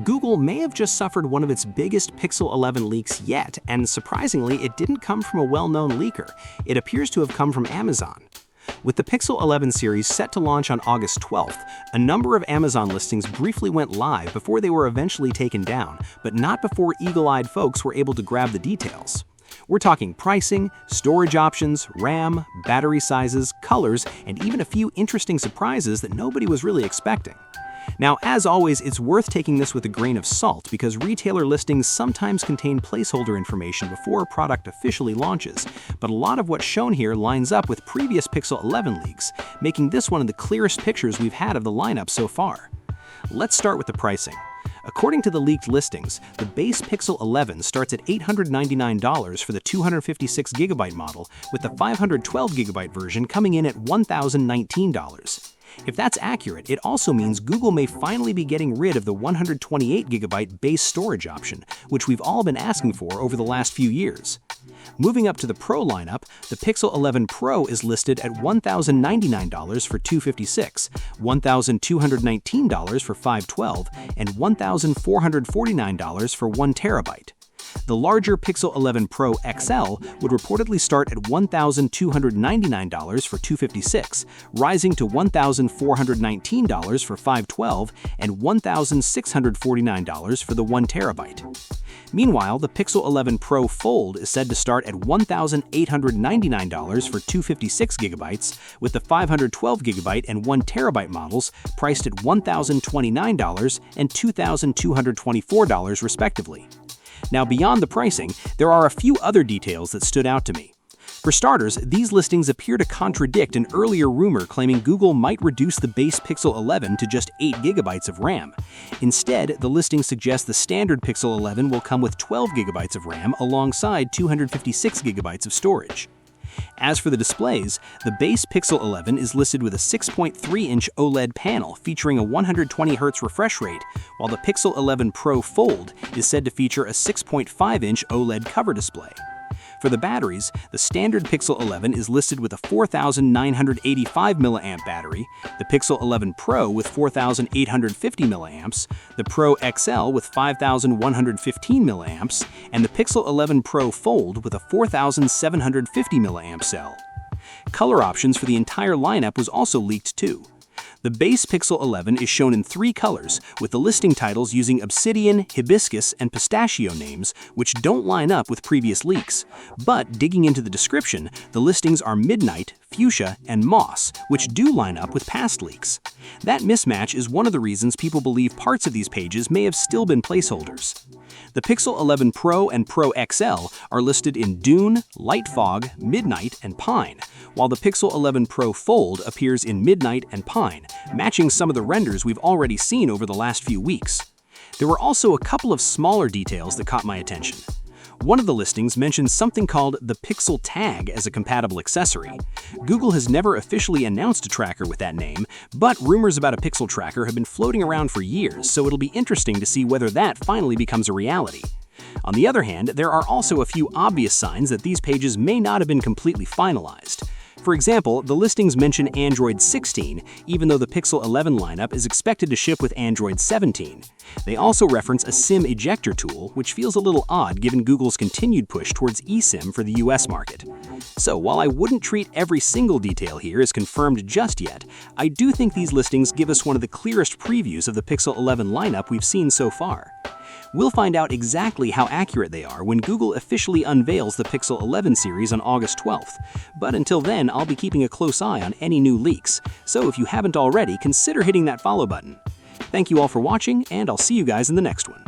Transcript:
Google may have just suffered one of its biggest Pixel 11 leaks yet, and surprisingly, it didn't come from a well-known leaker. It appears to have come from Amazon. With the Pixel 11 series set to launch on August 12th, a number of Amazon listings briefly went live before they were eventually taken down, but not before eagle-eyed folks were able to grab the details. We're talking pricing, storage options, RAM, battery sizes, colors, and even a few interesting surprises that nobody was really expecting. Now, as always, it's worth taking this with a grain of salt because retailer listings sometimes contain placeholder information before a product officially launches, but a lot of what's shown here lines up with previous Pixel 11 leaks, making this one of the clearest pictures we've had of the lineup so far. Let's start with the pricing. According to the leaked listings, the base Pixel 11 starts at $899 for the 256GB model, with the 512GB version coming in at $1,019. If that's accurate, it also means Google may finally be getting rid of the 128GB base storage option, which we've all been asking for over the last few years. Moving up to the Pro lineup, the Pixel 11 Pro is listed at $1,099 for 256, $1,219 for 512, and $1,449 for 1TB. The larger Pixel 11 Pro XL would reportedly start at $1,299 for 256, rising to $1,419 for 512 and $1,649 for the 1TB. Meanwhile, the Pixel 11 Pro Fold is said to start at $1,899 for 256GB, with the 512GB and 1TB models priced at $1,029 and $2,224 respectively. Now, beyond the pricing, there are a few other details that stood out to me. For starters, these listings appear to contradict an earlier rumor claiming Google might reduce the base Pixel 11 to just 8GB of RAM. Instead, the listing suggests the standard Pixel 11 will come with 12GB of RAM alongside 256GB of storage. As for the displays, the base Pixel 11 is listed with a 6.3-inch OLED panel featuring a 120Hz refresh rate, while the Pixel 11 Pro Fold is said to feature a 6.5-inch OLED cover display. For the batteries, the standard Pixel 11 is listed with a 4,985 mAh battery, the Pixel 11 Pro with 4,850 mAh, the Pro XL with 5,115 mAh, and the Pixel 11 Pro Fold with a 4,750 mAh cell. Color options for the entire lineup was also leaked too. The base Pixel 11 is shown in 3 colors, with the listing titles using obsidian, hibiscus, and pistachio names, which don't line up with previous leaks. But digging into the description, the listings are midnight, fuchsia, and moss, which do line up with past leaks. That mismatch is one of the reasons people believe parts of these pages may have still been placeholders. The Pixel 11 Pro and Pro XL are listed in Dune, Light Fog, Midnight, and Pine, while the Pixel 11 Pro Fold appears in Midnight and Pine, matching some of the renders we've already seen over the last few weeks. There were also a couple of smaller details that caught my attention. One of the listings mentions something called the Pixel Tag as a compatible accessory. Google has never officially announced a tracker with that name, but rumors about a Pixel tracker have been floating around for years, so it'll be interesting to see whether that finally becomes a reality. On the other hand, there are also a few obvious signs that these pages may not have been completely finalized. For example, the listings mention Android 16, even though the Pixel 11 lineup is expected to ship with Android 17. They also reference a SIM ejector tool, which feels a little odd given Google's continued push towards eSIM for the US market. So while I wouldn't treat every single detail here as confirmed just yet, I do think these listings give us one of the clearest previews of the Pixel 11 lineup we've seen so far. We'll find out exactly how accurate they are when Google officially unveils the Pixel 11 series on August 12th. But until then, I'll be keeping a close eye on any new leaks, so if you haven't already, consider hitting that follow button. Thank you all for watching, and I'll see you guys in the next one.